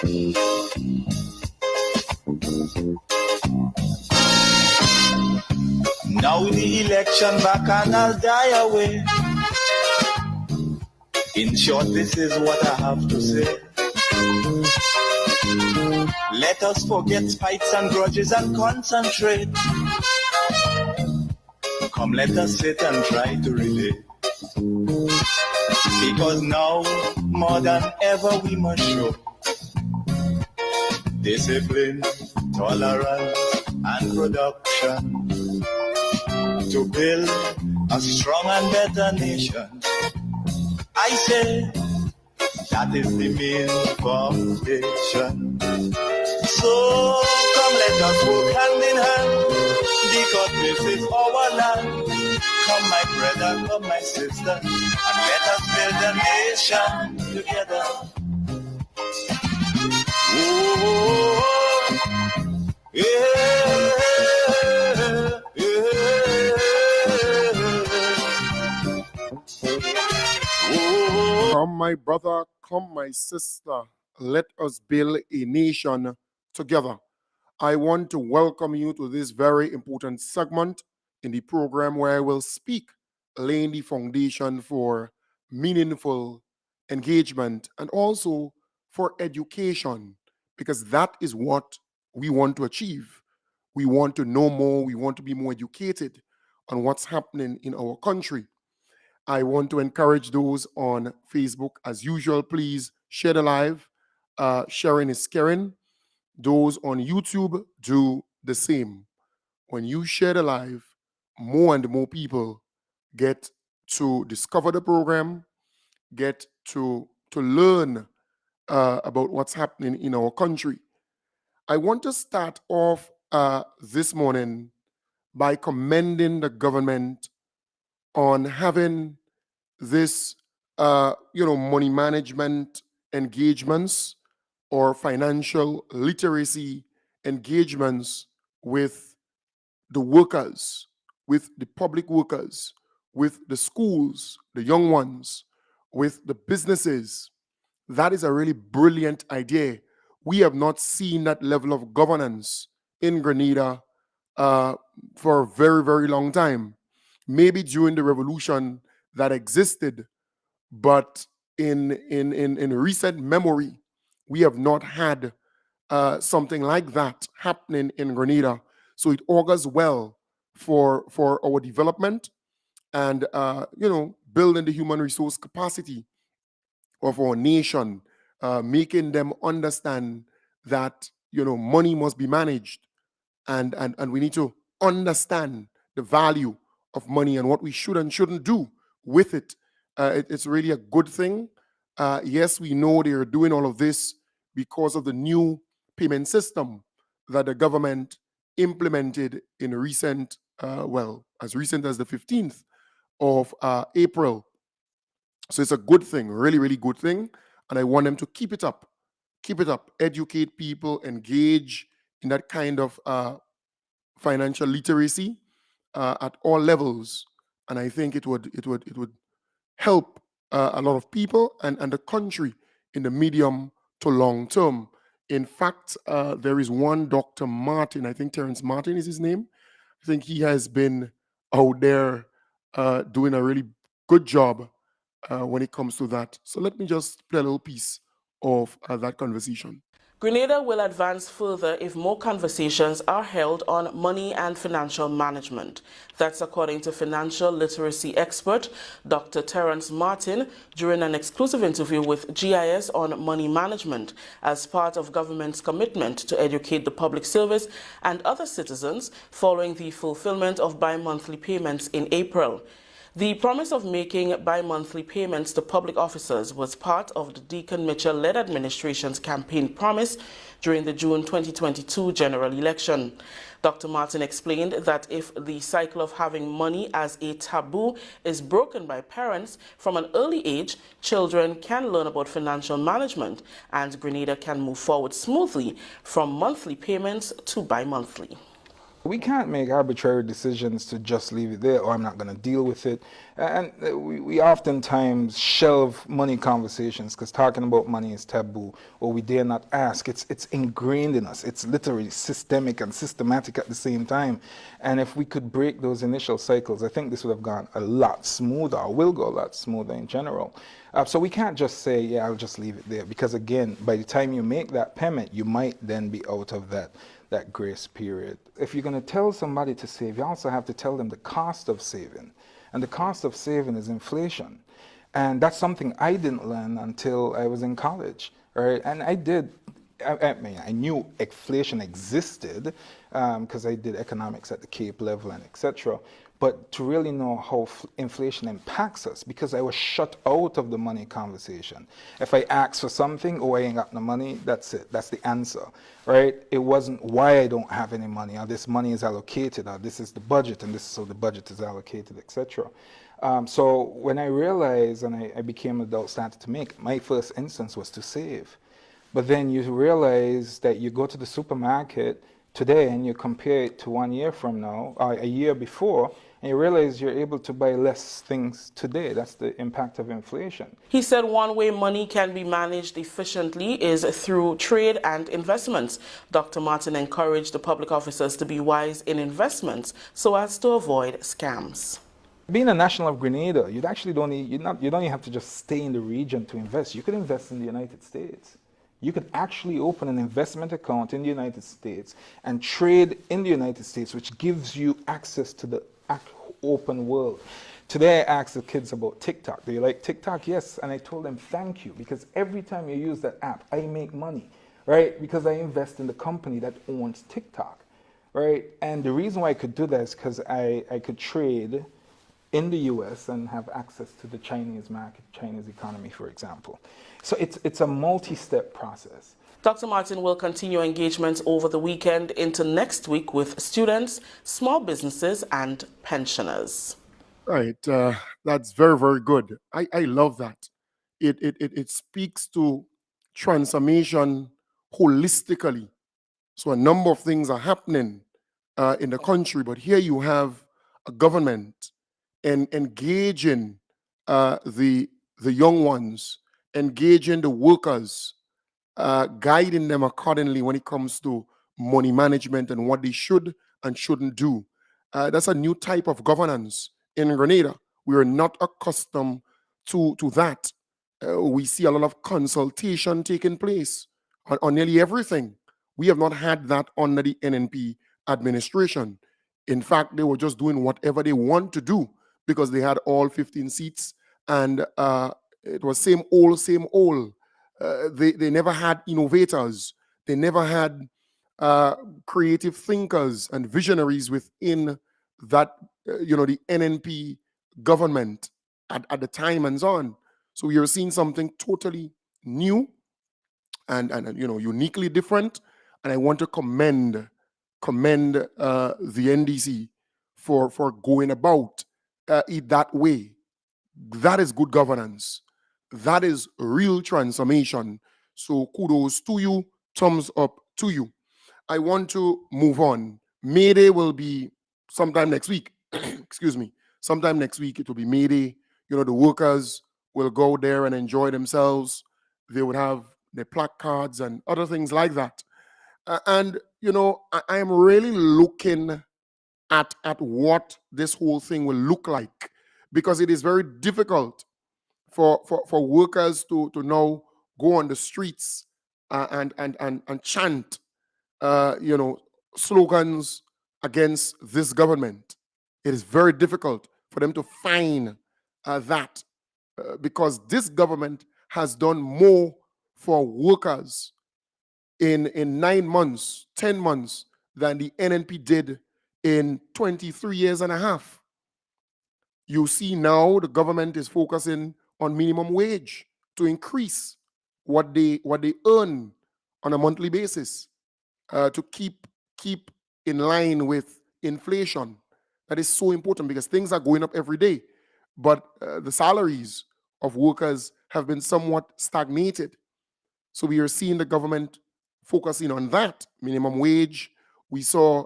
Now the election back and I'll die away. In short, this is what I have to say. Let us forget spites and grudges and concentrate. Come, let us sit and try to relate. Because now, more than ever, we must show discipline, tolerance, and production to build a strong and better nation. I say that is the main foundation. So come, let us work hand in hand, because this is our land. Come, my brother, come, my sister, and let us build a nation together. Oh, yeah, yeah. Come, my brother, come, my sister, let us build a nation together. I want to welcome you to this very important segment in the program where I will speak, laying the foundation for meaningful engagement and also for education, because that is what we want to achieve. We want to know more, we want to be more educated on what's happening in our country. I want to encourage those on Facebook, as usual, please share the live. Sharing is caring. Those on YouTube, do the same. When you share the live, more and more people get to discover the program, get to learn about what's happening in our country. I want to start off this morning by commending the government on having this, money management engagements or financial literacy engagements with the workers, with the public workers, with the schools, the young ones, with the businesses. That is a really brilliant idea. We have not seen that level of governance in Grenada for a very, very long time. Maybe during the revolution that existed, but in recent memory, we have not had something like that happening in Grenada. So it augurs well for our development and building the human resource capacity of our nation, making them understand that money must be managed, and we need to understand the value of money and what we should and shouldn't do with it. It's really a good thing. Yes, we know they are doing all of this because of the new payment system that the government implemented in recent, as recent as the 15th of April. So it's a good thing, really, really good thing. And I want them to keep it up, educate people, engage in that kind of financial literacy at all levels. And I think it would help a lot of people and the country in the medium to long term. In fact, there is one Dr. Martin, I think Terrence Martin is his name. I think he has been out there doing a really good job when it comes to that. So let me just play a little piece of that conversation. Grenada will advance further if more conversations are held on money and financial management. That's according to financial literacy expert Dr. Terrence Martin during an exclusive interview with GIS on money management as part of government's commitment to educate the public service and other citizens following the fulfillment of bi-monthly payments in April. The promise of making bi-monthly payments to public officers was part of the Deacon Mitchell-led administration's campaign promise during the June 2022 general election. Dr. Martin explained that if the cycle of having money as a taboo is broken by parents from an early age, children can learn about financial management and Grenada can move forward smoothly from monthly payments to bi-monthly. We can't make arbitrary decisions to just leave it there, or I'm not going to deal with it. And we oftentimes shelve money conversations because talking about money is taboo, or we dare not ask. It's ingrained in us. It's literally systemic and systematic at the same time. And if we could break those initial cycles, I think this would have gone a lot smoother, or will go a lot smoother in general. So we can't just say, yeah, I'll just leave it there, because again, by the time you make that payment, you might then be out of that grace period. If you're going to tell somebody to save, you also have to tell them the cost of saving. And the cost of saving is inflation. And that's something I didn't learn until I was in college, right? And I knew inflation existed because I did economics at the Cape level and etc. But to really know how inflation impacts us, because I was shut out of the money conversation. If I ask for something, oh, I ain't got no money, that's it. That's the answer, right? It wasn't why I don't have any money, or this money is allocated, or this is the budget, and this is how the budget is allocated, etc. So when I realized and I became an adult, started to make, my first instance was to save. But then you realize that you go to the supermarket today and you compare it to 1 year from now, or a year before, and you realize you're able to buy less things today. That's the impact of inflation. He said one way money can be managed efficiently is through trade and investments. Dr. Martin encouraged the public officers to be wise in investments so as to avoid scams. Being a national of Grenada, you don't even have to just stay in the region to invest. You could invest in the United States. You could actually open an investment account in the United States and trade in the United States, which gives you access to the open world. Today I asked the kids about TikTok. Do you like TikTok? Yes. And I told them, thank you, because every time you use that app, I make money, right? Because I invest in the company that owns TikTok, right? And the reason why I could do that is because I could trade in the US and have access to the Chinese market, Chinese economy, for example. So it's a multi-step process. Dr. Martin will continue engagements over the weekend into next week with students, small businesses, and pensioners. Right. That's very, very good. I love that. It speaks to transformation holistically. So a number of things are happening in the country, but here you have a government engaging the young ones, engaging the workers, guiding them accordingly when it comes to money management and what they should and shouldn't do. That's a new type of governance in Grenada. We are not accustomed to that. We see a lot of consultation taking place on nearly everything. We have not had that under the NNP administration. In fact, they were just doing whatever they want to do because they had all 15 seats, and it was same old, same old. They never had innovators. They never had creative thinkers and visionaries within that, the NNP government at the time and so on. So we are seeing something totally new and uniquely different. And I want to commend the NDC for going about it that way. That is good governance. That is real transformation. So kudos to you, thumbs up to you. I want to move on. May Day will be sometime next week. Excuse me. Sometime next week, it will be May Day. The workers will go there and enjoy themselves. They would have their placards and other things like that. And I am really looking at what this whole thing will look like, because it is very difficult for workers to now go on the streets and chant slogans against this government. It is very difficult for them to find that because this government has done more for workers in 9 months, 10 months than the NNP did in 23 years and a half. You see now the government is focusing on minimum wage to increase what they earn on a monthly basis to keep in line with inflation. That is so important because things are going up every day, but the salaries of workers have been somewhat stagnated. So we are seeing the government focusing on that minimum wage. We saw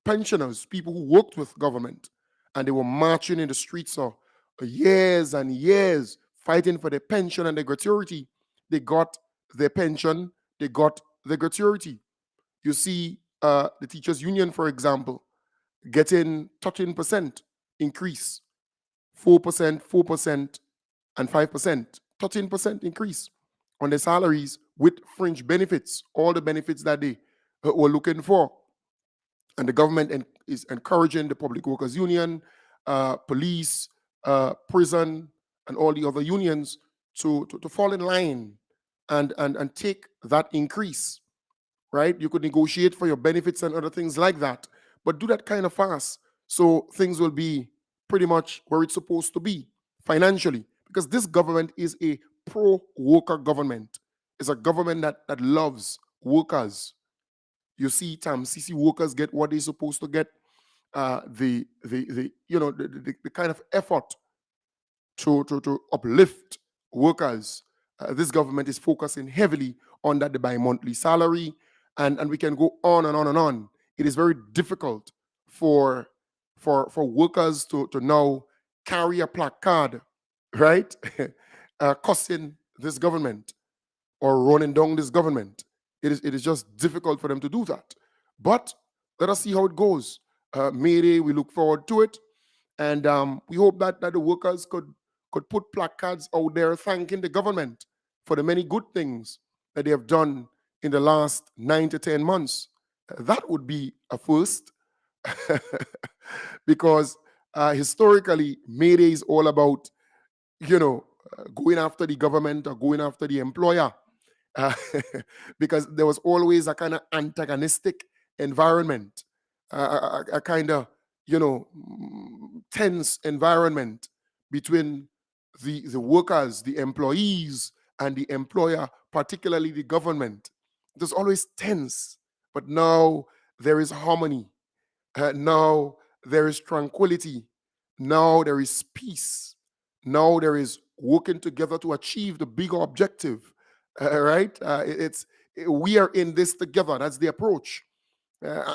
pensioners, people who worked with government, and they were marching in the streets for years and years, fighting for their pension and their gratuity. They got their pension, they got their gratuity. You see the teachers' union, for example, getting 13% increase, 4%, 4%, and 5%, 13% increase on their salaries with fringe benefits, all the benefits that they were looking for. And the government is encouraging the Public Workers Union, police, prison, and all the other unions to fall in line and take that increase, right? You could negotiate for your benefits and other things like that, but do that kind of fast so things will be pretty much where it's supposed to be financially, because this government is a pro-worker government. It's a government that loves workers. You see, CC workers get what they're supposed to get. The kind of effort to uplift workers. This government is focusing heavily on that, the bi-monthly salary, and we can go on and on and on. It is very difficult for workers to now carry a placard, right, cussing this government or running down this government. It is just difficult for them to do that. But let us see how it goes. May Day, we look forward to it. And we hope that the workers could put placards out there thanking the government for the many good things that they have done in the last 9 to 10 months. That would be a first, because historically, May Day is all about, going after the government or going after the employer, because there was always a kind of antagonistic environment, a kind of, tense environment between the workers, the employees, and the employer, particularly the government. It was always tense, but now there is harmony. Now there is tranquility. Now there is peace. Now there is working together to achieve the bigger objective. Right? We are in this together. That's the approach.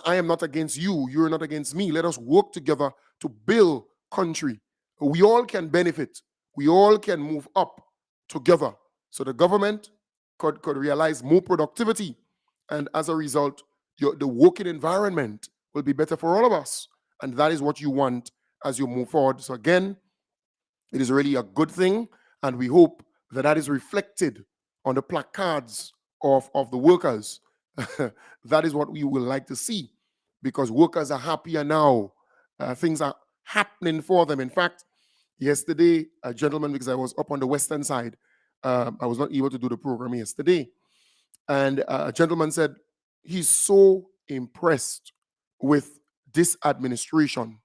I am not against you. You're not against me. Let us work together to build country. We all can benefit. We all can move up together. So the government could realize more productivity. And as a result, the working environment will be better for all of us. And that is what you want as you move forward. So again, it is really a good thing. And we hope that is reflected on the placards of the workers. That is what we would like to see, because workers are happier now. Things are happening for them. In fact, yesterday, a gentleman, because I was up on the western side, I was not able to do the program yesterday, and a gentleman said he's so impressed with this administration.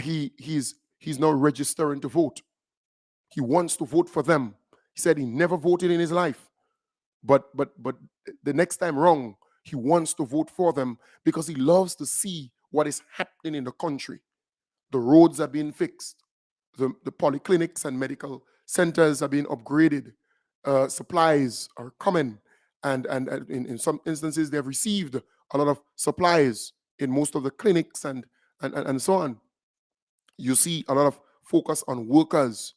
He's now registering to vote. He wants to vote for them. He said he never voted in his life. But the next time round, he wants to vote for them because he loves to see what is happening in the country. The roads are being fixed. The polyclinics and medical centers are being upgraded. Supplies are coming. And in some instances, they have received a lot of supplies in most of the clinics and so on. You see a lot of focus on workers.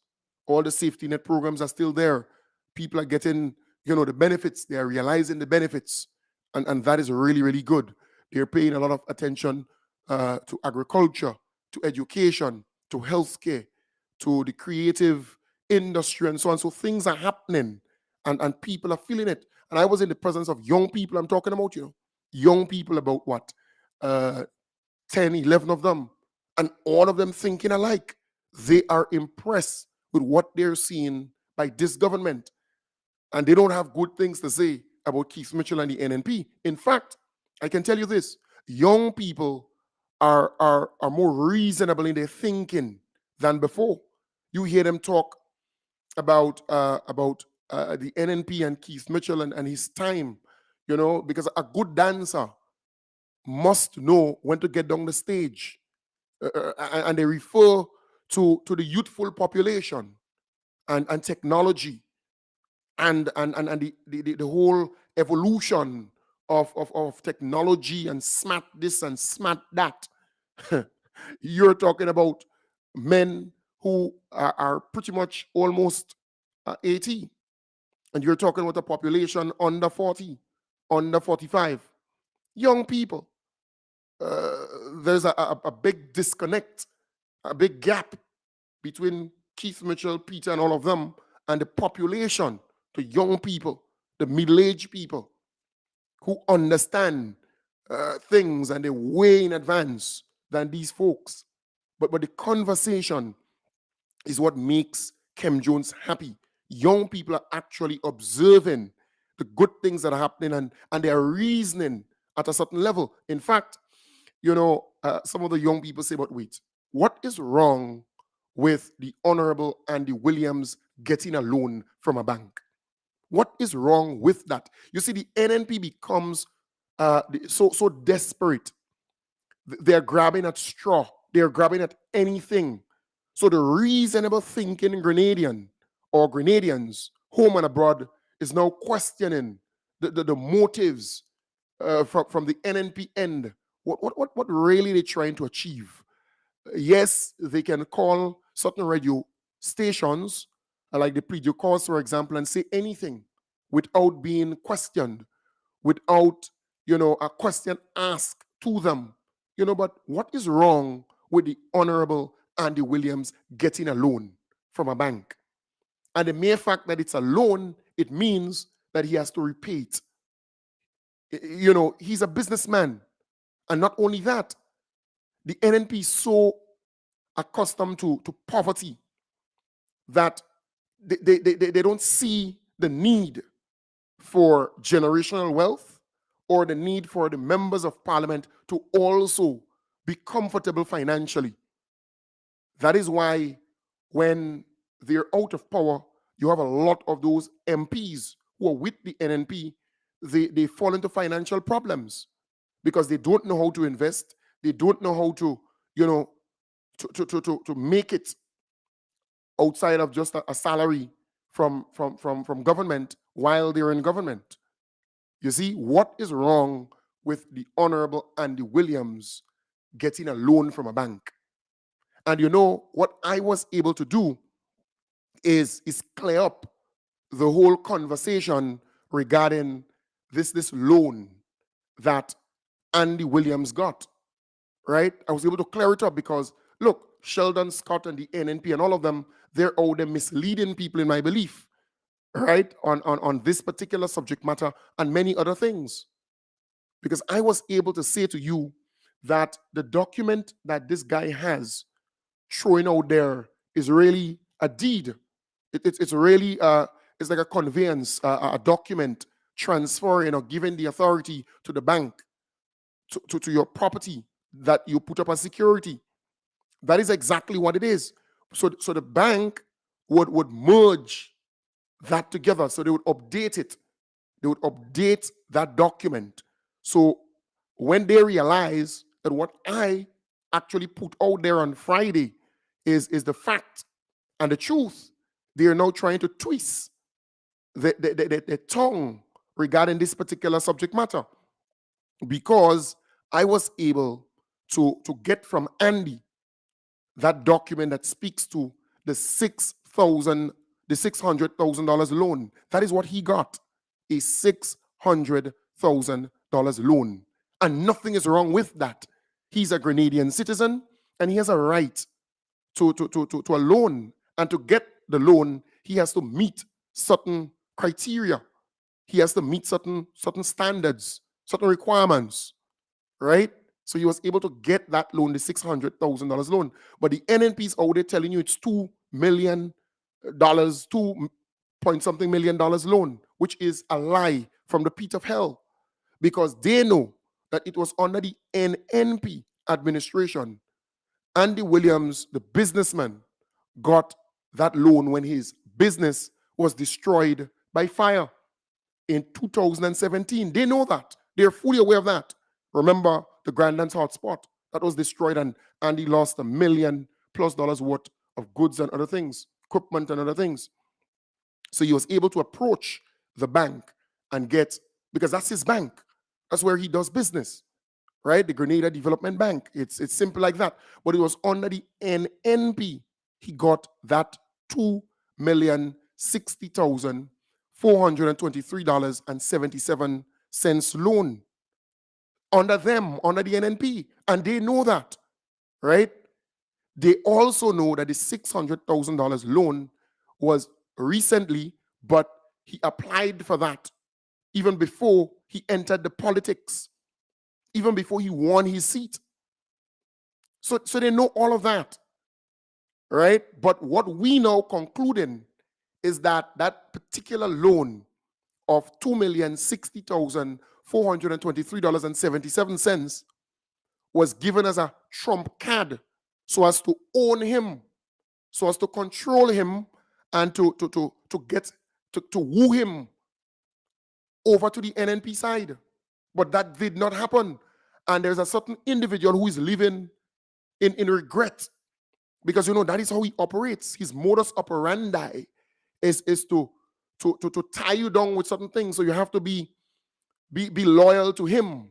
All the safety net programs are still there. People are getting, the benefits. They are realizing the benefits. And that is really, really good. They're paying a lot of attention to agriculture, to education, to healthcare, to the creative industry, and so on. So things are happening, and people are feeling it. And I was in the presence of young people. I'm talking about, young people, about what? 10, 11 of them. And all of them thinking alike. They are impressed with what they're seeing by this government. And they don't have good things to say about Keith Mitchell and the NNP. In fact, I can tell you this. Young people are more reasonable in their thinking than before. You hear them talk about the NNP and Keith Mitchell and his time, because a good dancer must know when to get down the stage. And they refer to the youthful population and technology and the whole evolution of technology and smart this and smart that. You're talking about men who are pretty much almost 80, and you're talking about a population under 40, under 45, young people. There's a big disconnect, a big gap between Keith Mitchell, Peter, and all of them, and the population, the young people, the middle-aged people who understand things and they way in advance than these folks. But the conversation is what makes Kem Jones happy. Young people are actually observing the good things that are happening, and they are reasoning at a certain level. In fact, some of the young people say, but wait, what is wrong with the Honorable Andy Williams getting a loan from a bank? What is wrong with that? You see, the NNP becomes so desperate. They're grabbing at straw. They're grabbing at anything. So the reasonable thinking Grenadian or Grenadians, home and abroad, is now questioning the motives from the NNP end. What really they're trying to achieve? Yes, they can call certain radio stations, like the Predio Cause, for example, and say anything without being questioned, without, a question asked to them. But what is wrong with the Honorable Andy Williams getting a loan from a bank? And the mere fact that it's a loan, it means that he has to repay it. He's a businessman. And not only that, the NNP is so accustomed to poverty that they don't see the need for generational wealth or the need for the members of parliament to also be comfortable financially. That is why when they're out of power, you have a lot of those MPs who are with the NNP, they fall into financial problems because they don't know how to invest. They don't know how to, to make it outside of just a salary from government while they're in government. You see, what is wrong with the Honorable Andy Williams getting a loan from a bank? And what I was able to do is clear up the whole conversation regarding this loan that Andy Williams got, right? I was able to clear it up because, look, Sheldon Scott and the NNP and all of them, they're out there misleading people, in my belief, right, on this particular subject matter and many other things. Because I was able to say to you that the document that this guy has showing out there is really a deed. It's really it's like a conveyance, a document transferring or giving the authority to the bank to your property that you put up as security. That is exactly what it is. So the bank would merge that together. So they would update it. They would update that document. So when they realize that what I actually put out there on Friday is the fact and the truth, they are now trying to twist the tongue regarding this particular subject matter, because I was able to get from Andy that document that speaks to the $600,000 loan. That is what he got, a $600,000 loan. And nothing is wrong with that. He's a Grenadian citizen and he has a right to a loan. And to get the loan, he has to meet certain criteria. He has to meet certain standards, certain requirements, right? So he was able to get that loan, the $600,000 loan. But the NNP is out there telling you it's $2 million, 2-point-something million loan, which is a lie from the pit of hell, because they know that it was under the NNP administration. Andy Williams, the businessman, got that loan when his business was destroyed by fire in 2017. They know that. They're fully aware of that. Remember the Grandlands hotspot that was destroyed, and Andy lost $1 million+ worth of goods and other things, equipment and other things. So he was able to approach the bank and get, because that's his bank, That's where he does business, right? The Grenada Development Bank. It's simple like that. But it was under the NNP he got that $2,060,423.77 loan under them, under the NNP. And they know that, right? They also know that the $600,000 loan was recently, but he applied for that even before he entered the politics, even before he won his seat. So they know all of that, right? But what we now concluding is that that particular loan of $2,060,423.77 was given as a trump card so as to own him, so as to control him, and to woo him over to the NNP side. But that did not happen. And there's a certain individual who is living in regret, because that is how he operates. His modus operandi is to tie you down with certain things. So you have to be loyal to him,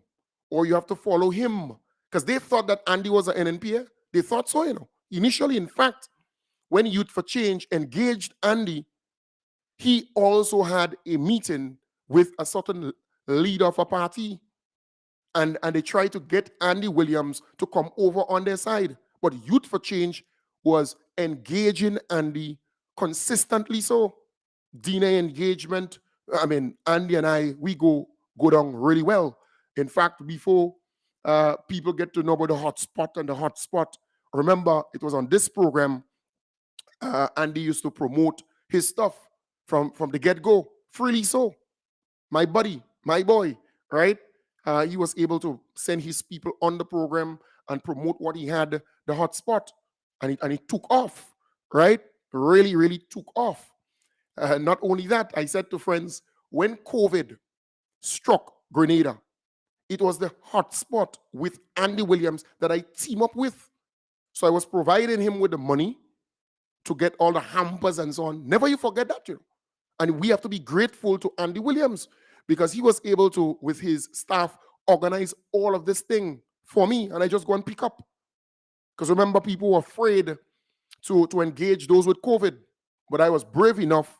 or you have to follow him. Because they thought that Andy was an NNP. They thought so, Initially, in fact, when Youth for Change engaged Andy, he also had a meeting with a certain leader of a party. And they tried to get Andy Williams to come over on their side. But Youth for Change was engaging Andy consistently. So DNA engagement, Andy and I, we go down really well. In fact, before people get to know about the hotspot and the hotspot, remember, it was on this program Andy used to promote his stuff from the get-go, freely so. My buddy, my boy, right? He was able to send his people on the program and promote what he had, the hotspot, and it took off, right? Really, really took off. Not only that, I said to friends, when COVID struck Grenada, it was the hotspot with Andy Williams that I team up with. So I was providing him with the money to get all the hampers and so on. Never you forget that, And we have to be grateful to Andy Williams, because he was able to, with his staff, organize all of this thing for me, and I just go and pick up. Because remember, people were afraid to engage those with COVID, but I was brave enough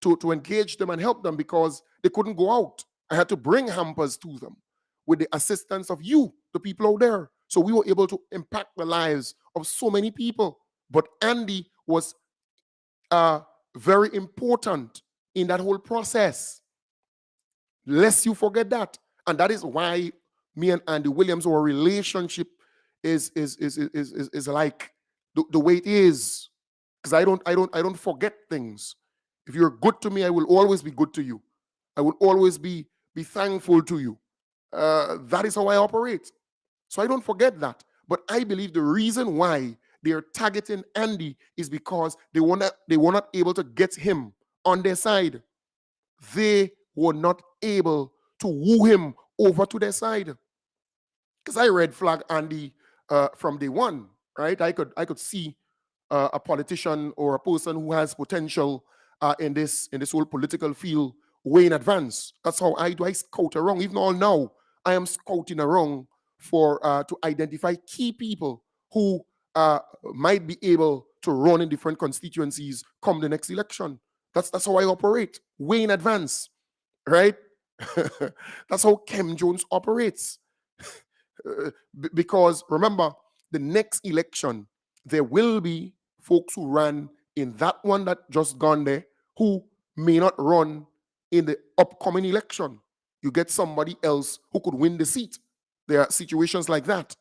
to engage them and help them because they couldn't go out. I had to bring hampers to them with the assistance of you, the people out there. So we were able to impact the lives of so many people. But Andy was very important in that whole process. Lest you forget that. And that is why me and Andy Williams, our relationship is like the way it is. Because I don't forget things. If you're good to me, I will always be good to you. I will always be thankful to you. That is how I operate. So I don't forget that. But I believe the reason why they're targeting Andy is because they were not able to get him on their side. They were not able to woo him over to their side. Because I red flag Andy from day one, right? I could see a politician or a person who has potential in this whole political field way in advance. That's how I do. I scout around. Even all now, I am scouting around for to identify key people who might be able to run in different constituencies come the next election. That's how I operate, way in advance, right? That's how Kem Jones operates. Because remember, the next election, there will be folks who ran in that one that just gone there who may not run in the upcoming election. You get somebody else who could win the seat. There are situations like that,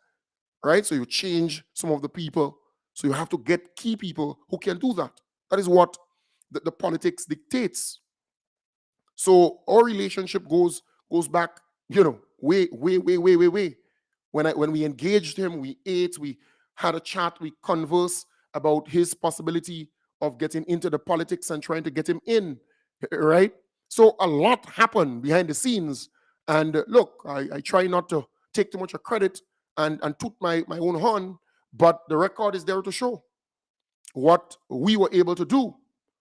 right? So you change some of the people. So you have to get key people who can do that. That is what the politics dictates. So our relationship goes back, way. When we engaged him, we ate, we had a chat, we conversed about his possibility of getting into the politics and trying to get him in, right? So a lot happened behind the scenes. And look, I try not to take too much of credit and toot my own horn, but the record is there to show what we were able to do.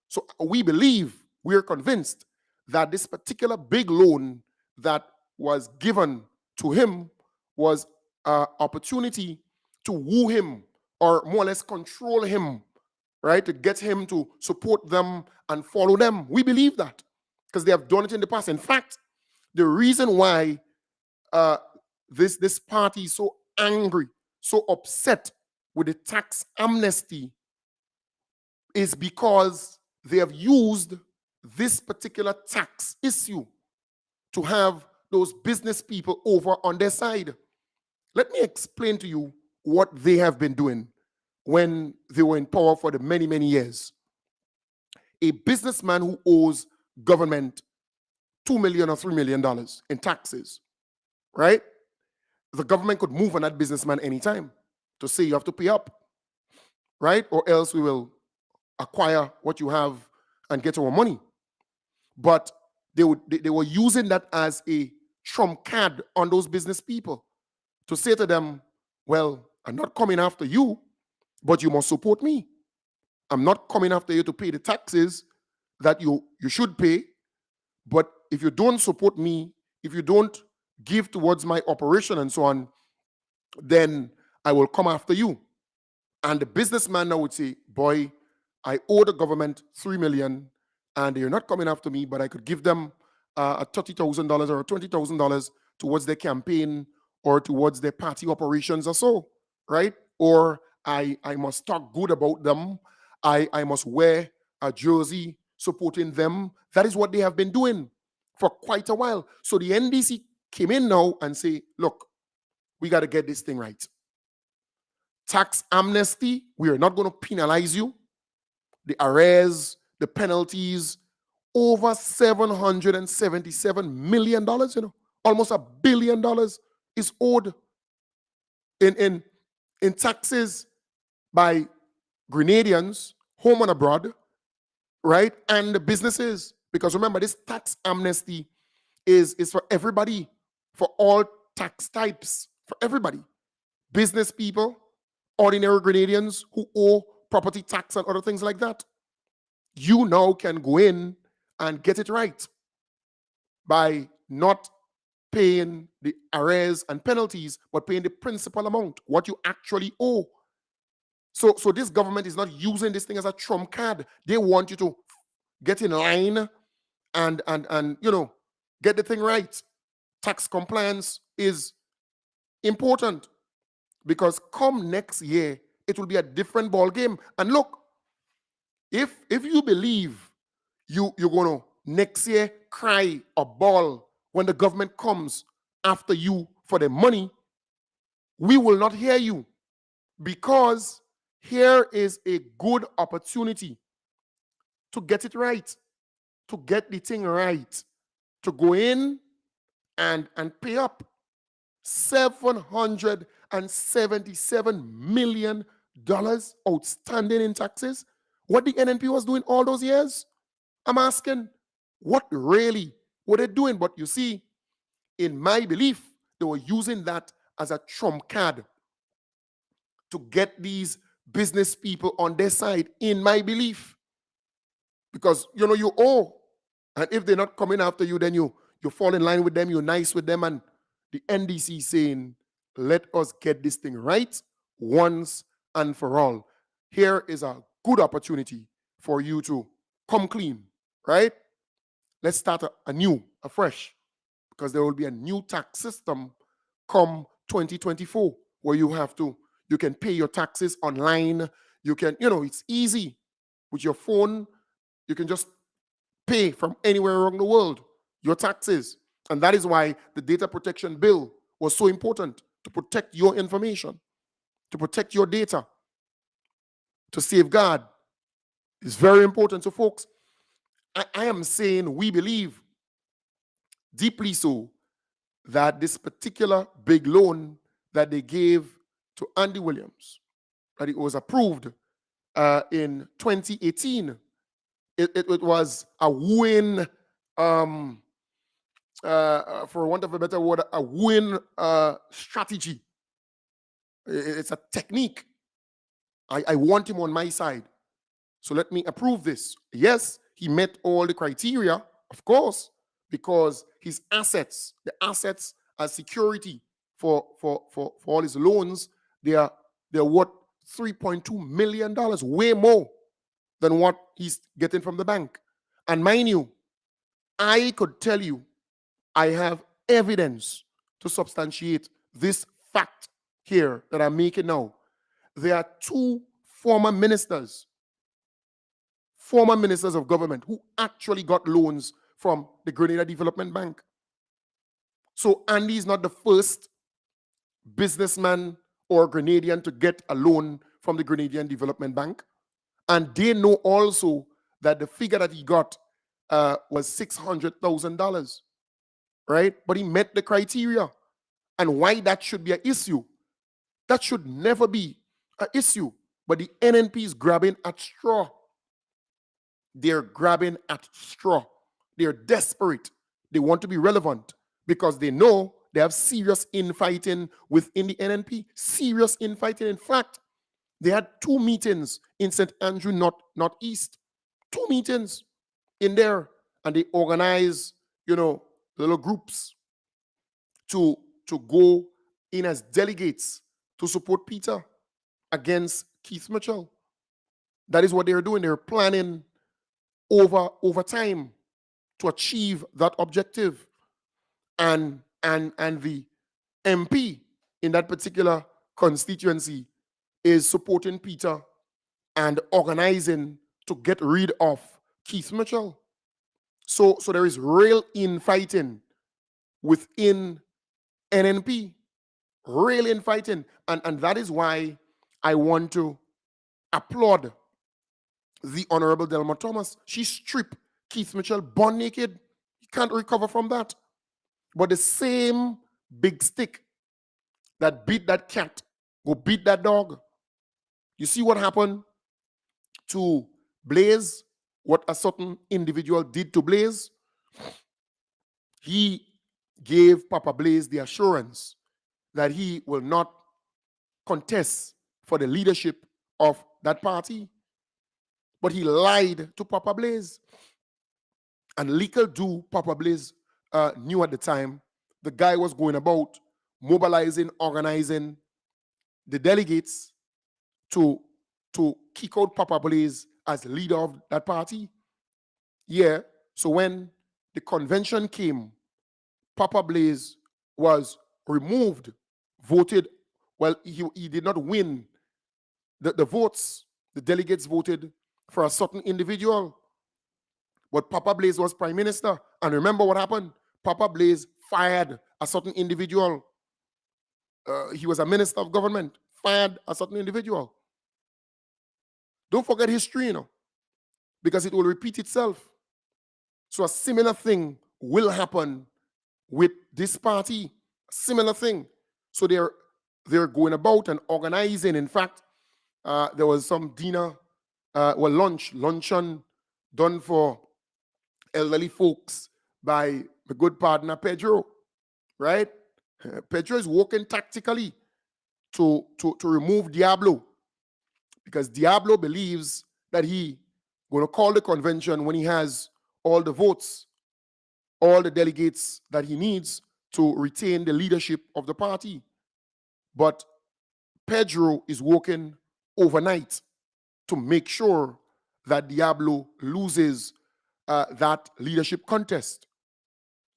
So we are convinced that this particular big loan that was given to him was an opportunity to woo him, or more or less control him, right? To get him to support them and follow them. We believe that because they have done it in the past. In fact, the reason why this party is so angry, so upset with the tax amnesty is because they have used this particular tax issue to have those business people over on their side. Let me explain to you what they have been doing when they were in power for the many, many years. A businessman who owes government $2 million or $3 million in taxes, right? The government could move on that businessman anytime to say you have to pay up, right? Or else we will acquire what you have and get our money. But they were using that as a trump card on those business people to say to them, well, I'm not coming after you, but you must support me. I'm not coming after you to pay the taxes that you should pay, but if you don't support me, if you don't give towards my operation and so on, then I will come after you. And the businessman now would say, boy, I owe the government $3 million and they're not coming after me, but I could give them a $30,000 or $20,000 towards their campaign or towards their party operations or so, right? Or I must talk good about them. I must wear a jersey supporting them. That is what they have been doing for quite a while. So the NDC came in now and say, look, we got to get this thing right. Tax amnesty, we are not going to penalize you. The arrears, the penalties, over $777 million, almost $1 billion is owed in taxes by Grenadians, home and abroad, right? And the businesses. Because remember, this tax amnesty is for everybody, for all tax types, for everybody. Business people, ordinary Grenadians who owe property tax and other things like that. You now can go in and get it right by not paying the arrears and penalties, but paying the principal amount, what you actually owe. So this government is not using this thing as a trump card. They want you to get in line and get the thing right. Tax compliance is important because come next year, it will be a different ball game. And look, if you believe you're going to next year cry or bawl when the government comes after you for the money, we will not hear you, because here is a good opportunity to get it right, to get the thing right, to go in and pay up $777 million outstanding in taxes. What the NNP was doing all those years? I'm asking, what really were they doing? But you see, in my belief, they were using that as a trump card to get these business people on their side, in my belief. Because, you owe. And if they're not coming after you, then you fall in line with them, you're nice with them. And the NDC saying, let us get this thing right once and for all. Here is a good opportunity for you to come clean, right? Let's start anew, afresh, because there will be a new tax system come 2024 where you can pay your taxes online. You can, it's easy. With your phone, you can just pay from anywhere around the world your taxes. And that is why the data protection bill was so important, to protect your information, to protect your data, to safeguard. It's very important. So folks, I am saying we believe deeply so that this particular big loan that they gave to Andy Williams, that it was approved in 2018, it was a win, for want of a better word, a win strategy. It's a technique. I want him on my side. So let me approve this. Yes, he met all the criteria, of course, because his assets, the assets as security for all his loans, they're worth $3.2 million, way more than what he's getting from the bank. And mind you, I could tell you, I have evidence to substantiate this fact here that I'm making now. There are two former ministers of government who actually got loans from the Grenada Development Bank. So Andy is not the first businessman or Grenadian to get a loan from the Grenadian Development Bank. And they know also that the figure that he got was $600,000, right? But he met the criteria. And why that should be an issue? That should never be an issue. But the NNP is grabbing at straw. They're grabbing at straw. They're desperate. They want to be relevant because they know they have serious infighting within the NNP. Serious infighting. In fact, they had 2 meetings in St. Andrew Northeast. 2 meetings in there. And they organize, little groups to go in as delegates to support Peter against Keith Mitchell. That is what they're doing. They're planning over time to achieve that objective. And the MP in that particular constituency is supporting Peter and organizing to get rid of Keith Mitchell. So there is real infighting within NNP. Real infighting. And that is why I want to applaud the Honorable Delma Thomas. She stripped Keith Mitchell butt naked. He can't recover from that. But the same big stick that beat that cat, go beat that dog. You see what happened to Blaze, what a certain individual did to Blaze? He gave Papa Blaze the assurance that he will not contest for the leadership of that party. But he lied to Papa Blaze. And little do Papa Blaze knew at the time, the guy was going about mobilizing, organizing the delegates to kick out Papa Blaze as leader of that party. Yeah, so when the convention came, Papa Blaze was removed, voted. Well, he did not win the votes. The delegates voted for a certain individual. But Papa Blaze was prime minister. And remember what happened? Papa Blaze fired a certain individual. He was a minister of government, fired a certain individual. Don't forget history, because it will repeat itself. So a similar thing will happen with this party. A similar thing. So they're going about and organizing. In fact, there was some dinner, luncheon done for elderly folks by my good partner Pedro, right? Pedro is working tactically to remove Diablo, because Diablo believes that he going to call the convention when he has all the votes, all the delegates that he needs to retain the leadership of the party. But Pedro is working overnight to make sure that Diablo loses that leadership contest.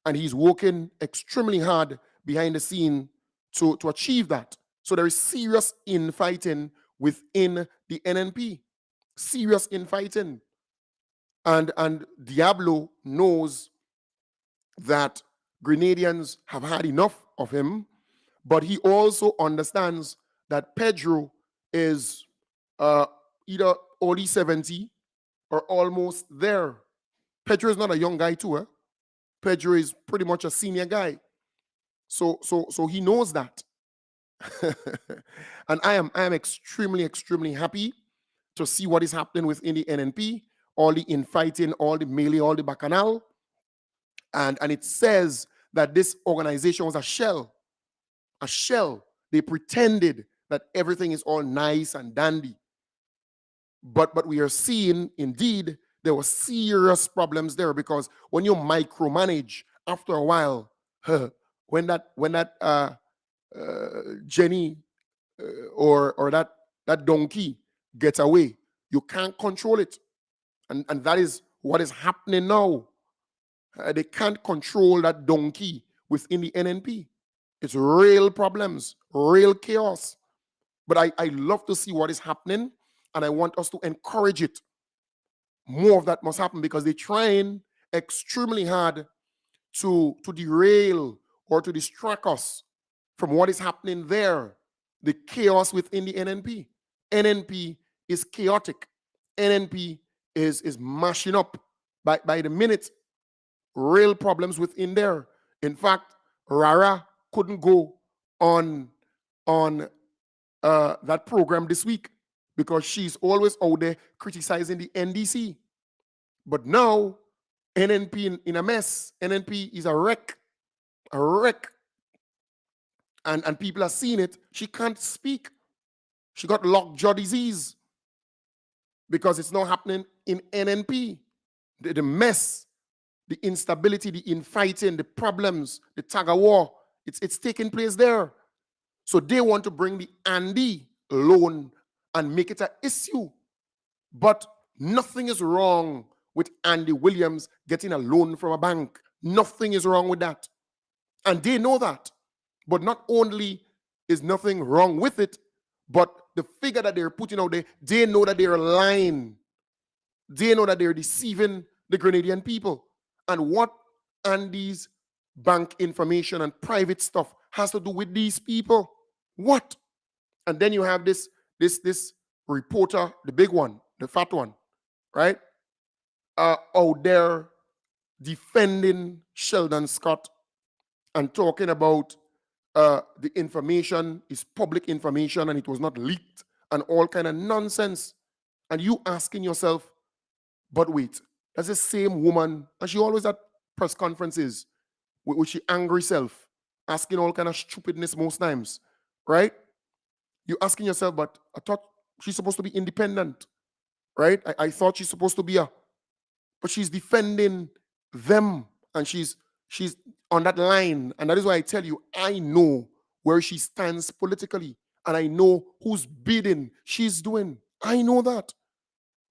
And he's working extremely hard behind the scene to achieve that. So there is serious infighting within the NNP. Serious infighting. And Diablo knows that Grenadians have had enough of him, but he also understands that Pedro is either early 70 or almost there. Pedro is not a young guy too. Pedro is pretty much a senior guy. So he knows that. And I am extremely, extremely happy to see what is happening within the NNP, all the infighting, all the melee, all the bacchanal. And it says that this organization was a shell. A shell. They pretended that everything is all nice and dandy. But we are seeing, indeed, there were serious problems there, because when you micromanage, after a while, when that Jenny or that donkey gets away, you can't control it, and that is what is happening now. They can't control that donkey within the NNP. It's real problems, real chaos. But I love to see what is happening, and I want us to encourage it. More of that must happen because they're trying extremely hard to derail or to distract us from what is happening there, the chaos within the NNP. NNP is chaotic. NNP is mashing up by the minute. Real problems within there. In fact, Rara couldn't go on that program this week because she's always out there criticizing the NDC. But now, NNP in a mess. NNP is a wreck, and people are seeing it. She can't speak. She got lockjaw disease because it's not happening in NNP. The mess, the instability, the infighting, the problems, the tug of war, it's taking place there. So they want to bring the Andy loan and make it an issue. But nothing is wrong with Andy Williams getting a loan from a bank. Nothing is wrong with that. And they know that. But not only is nothing wrong with it, but the figure that they're putting out there, they know that they're lying. They know that they're deceiving the Grenadian people. And what Andy's bank information and private stuff has to do with these people? What? And then you have this reporter, the big one, the fat one, right? Out there defending Sheldon Scott and talking about the information is public information and it was not leaked and all kind of nonsense. And you asking yourself, but wait, that's the same woman, and she always at press conferences with she angry self, asking all kind of stupidness most times, right? You asking yourself, but I thought she's supposed to be independent, right? I thought she's supposed to be but she's defending them, and she's on that line. And that is why I tell you, I know where she stands politically, and I know whose bidding she's doing. I know that.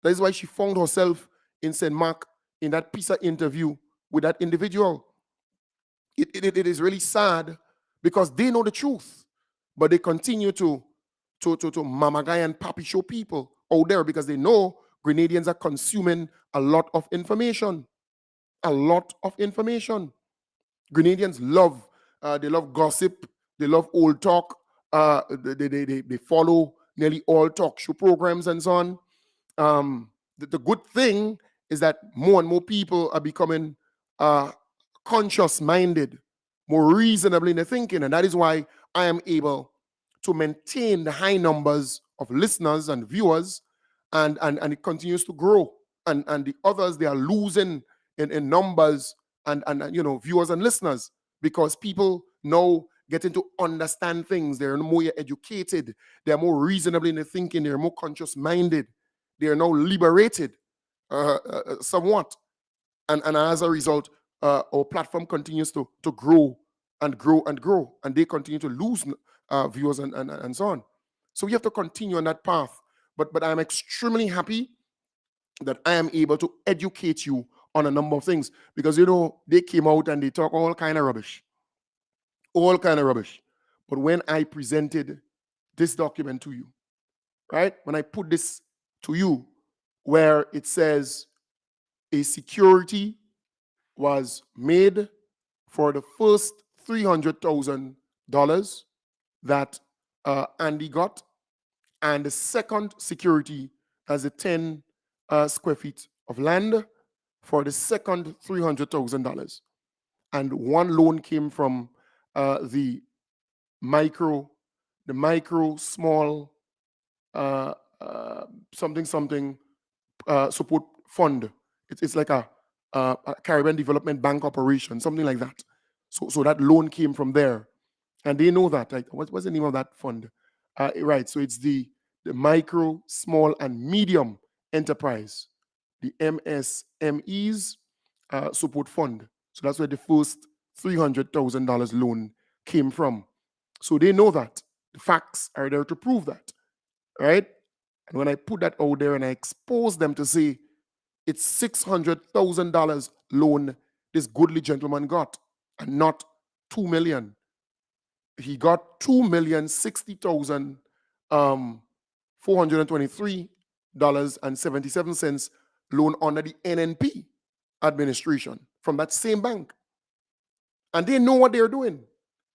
That is why she found herself in St. Mark in that piece of interview with that individual. It is really sad because they know the truth, but they continue to mama guy and papi show people out there because they know Grenadians are consuming a lot of information. A lot of information. Grenadians love, they love gossip, they love old talk, they follow nearly all talk show programs and so on. The good thing is that more and more people are becoming conscious-minded, more reasonable in their thinking, and that is why I am able to maintain the high numbers of listeners and viewers, and it continues to grow. And the others, they are losing in numbers and viewers and listeners because people now getting to understand things. They're more educated. They're more reasonable in their thinking. They're more conscious-minded. They are now liberated somewhat. And as a result, our platform continues to grow and grow and grow. And they continue to lose viewers and so on. So we have to continue on that path. But I'm extremely happy that I am able to educate you on a number of things because, they came out and they talk all kind of rubbish. All kind of rubbish. But when I presented this document to you, right? When I put this to you, where it says a security was made for the first $300,000 that Andy got, and the second security as a 10 square feet of land for the second $300,000. And one loan came from the micro small something support fund. It's like a Caribbean Development Bank operation, something like that. So that loan came from there, and they know that. Like, what's the name of that fund? Right. So it's the micro, small, and medium enterprise, the MSMEs support fund. So that's where the first $300,000 loan came from. So they know that. The facts are there to prove that, right? And when I put that out there and I expose them to say it's $600,000 loan this goodly gentleman got, and not $2 million. He got $2,060,423.77 loan under the NNP administration from that same bank. And they know what they're doing.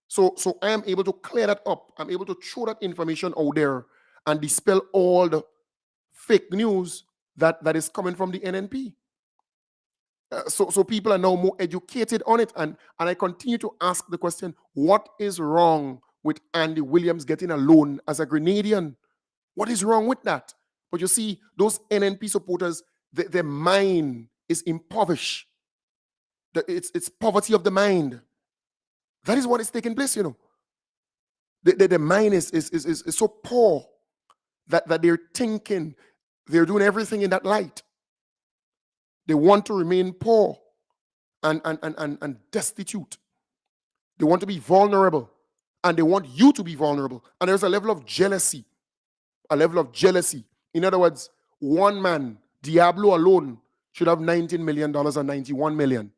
So I am able to clear that up. I'm able to throw that information out there and dispel all the fake news that is coming from the NNP. So people are now more educated on it. And I continue to ask the question, what is wrong with Andy Williams getting a loan as a Grenadian? What is wrong with that? But you see, those NNP supporters, their mind is impoverished. It's poverty of the mind. That is what is taking place, you know. The mind is so poor that they're thinking, they're doing everything in that light. They want to remain poor and destitute. They want to be vulnerable, and they want you to be vulnerable. And there's a level of jealousy. In other words, one man, Diablo alone, should have $19 million or $91 million,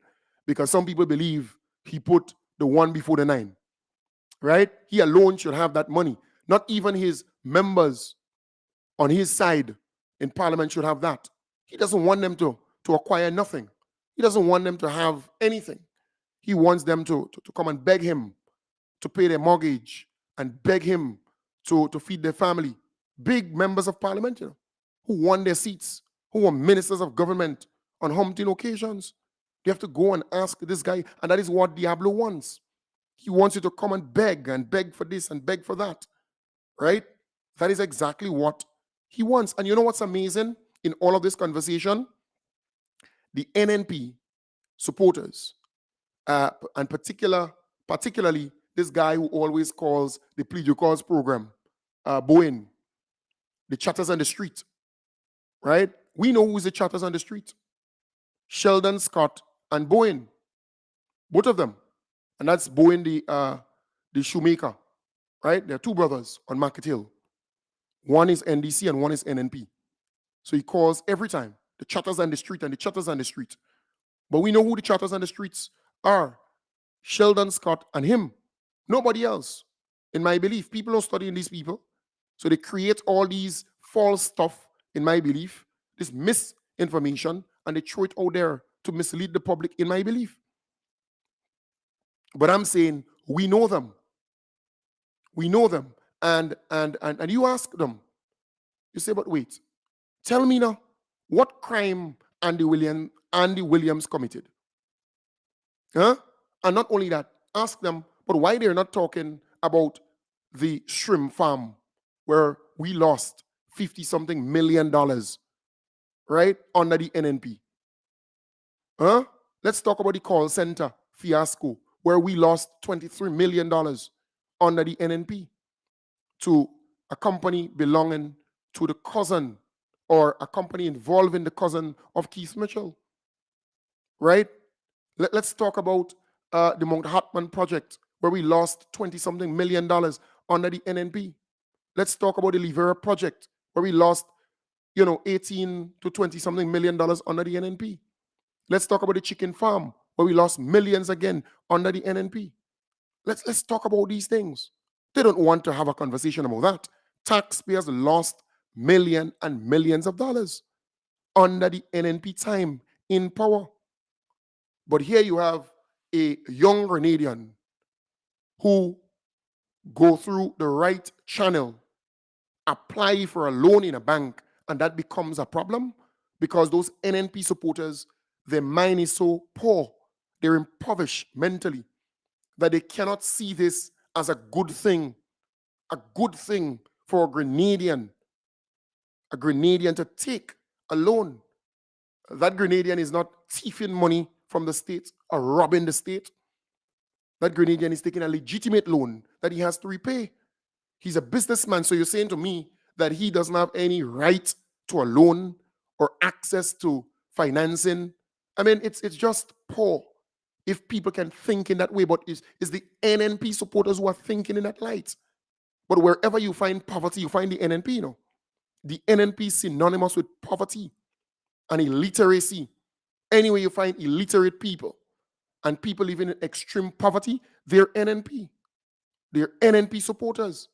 because some people believe he put the one before the nine, right? He alone should have that money. Not even his members on his side in parliament should have that. He doesn't want them to acquire nothing. He doesn't want them to have anything. He wants them to come and beg him to pay their mortgage and beg him to feed their family. Big members of parliament, you know, who won their seats, who were ministers of government on umpteen occasions. They have to go and ask this guy, and that is what Diablo wants. He wants you to come and beg for this and beg for that, right? That is exactly what he wants. And you know what's amazing in all of this conversation? The NNP supporters, and particularly this guy who always calls the Plead Your Cause program, Bowen, the chatters on the street, right? We know who's the chatters on the street. Sheldon Scott and Bowen, both of them. And that's Bowen, the shoemaker, right? There are two brothers on Market Hill. One is NDC and one is NNP. So he calls every time the chatters on the street and the chatters on the street. But we know who the chatters on the streets are. Sheldon Scott and him. Nobody else. In my belief, people don't study these people. So they create all these false stuff, in my belief, this misinformation, and they throw it out there to mislead the public, in my belief. But I'm saying we know them. We know them. And you ask them, you say, but wait, tell me now, what crime Andy Williams committed? Huh? And not only that, ask them, but why they're not talking about the shrimp farm where we lost $50-something million, right, under the NNP? Huh? Let's talk about the call center fiasco where we lost $23 million under the NNP to a company belonging to the cousin, or a company involving the cousin of Keith Mitchell, right? Let's talk about the Mount Hartman project where we lost $20-something million under the NNP. Let's talk about the Livera project where we lost, 18 to 20-something million dollars under the NNP. Let's talk about the chicken farm where we lost millions again under the NNP. Let's talk about these things. They don't want to have a conversation about that. Taxpayers lost millions and millions of dollars under the NNP time in power. But here you have a young Grenadian who go through the right channel, apply for a loan in a bank, and that becomes a problem because those NNP supporters, their mind is so poor, they're impoverished mentally, that they cannot see this as a good thing for a Grenadian to take a loan. That Grenadian is not thieving money from the state or robbing the state. That Grenadian is taking a legitimate loan that he has to repay. He's a businessman, so you're saying to me that he doesn't have any right to a loan or access to financing? I mean, it's just poor. if people can think in that way, but it's the NNP supporters who are thinking in that light. But wherever you find poverty, you find the NNP, you know. The NNP is synonymous with poverty and illiteracy. Anywhere you find illiterate people and people living in extreme poverty, they're NNP. They're NNP supporters.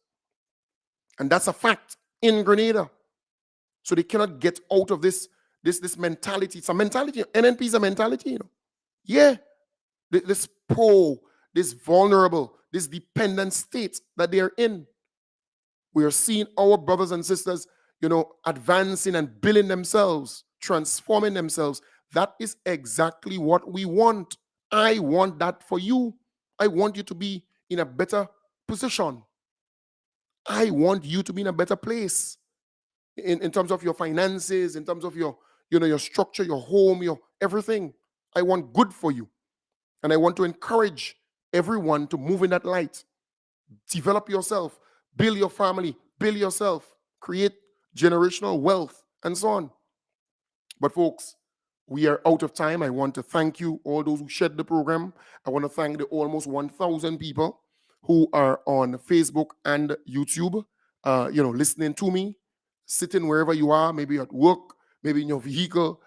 And that's a fact in Grenada. So they cannot get out of this mentality. It's a mentality. NNP is a mentality, you know. Yeah. This poor, this vulnerable, this dependent state that they are in. We are seeing our brothers and sisters, you know, advancing and building themselves, transforming themselves. That is exactly what we want. I want that for you. I want you to be in a better position. I want you to be in a better place in terms of your finances, in terms of your, you know, your structure, your home, your everything. I want good for you. And I want to encourage everyone to move in that light. Develop yourself, build your family, build yourself, create generational wealth, and so on. But folks, we are out of time. I want to thank you, all those who shared the program. I want to thank the almost 1,000 people who are on Facebook and YouTube, you know, listening to me, sitting wherever you are, maybe at work, maybe in your vehicle,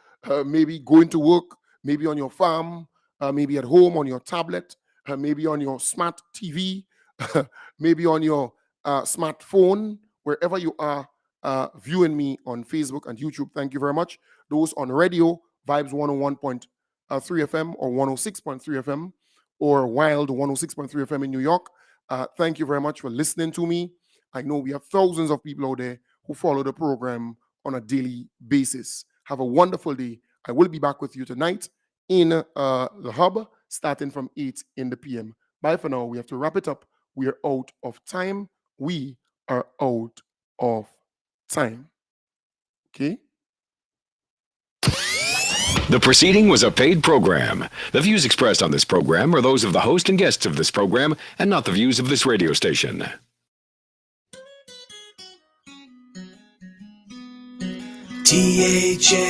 maybe going to work, maybe on your farm, maybe at home on your tablet, maybe on your smart TV, maybe on your smartphone, wherever you are viewing me on Facebook and YouTube. Thank you very much. Those on radio, Vibes 101.3 FM or 106.3 FM or Wild 106.3 FM in New York. Thank you very much for listening to me. I know we have thousands of people out there who follow the program on a daily basis. Have a wonderful day. I will be back with you tonight in the hub starting from 8 in the PM. Bye for now. We have to wrap it up. We are out of time. We are out of time. Okay? The proceeding was a paid program. The views expressed on this program are those of the host and guests of this program and not the views of this radio station. THA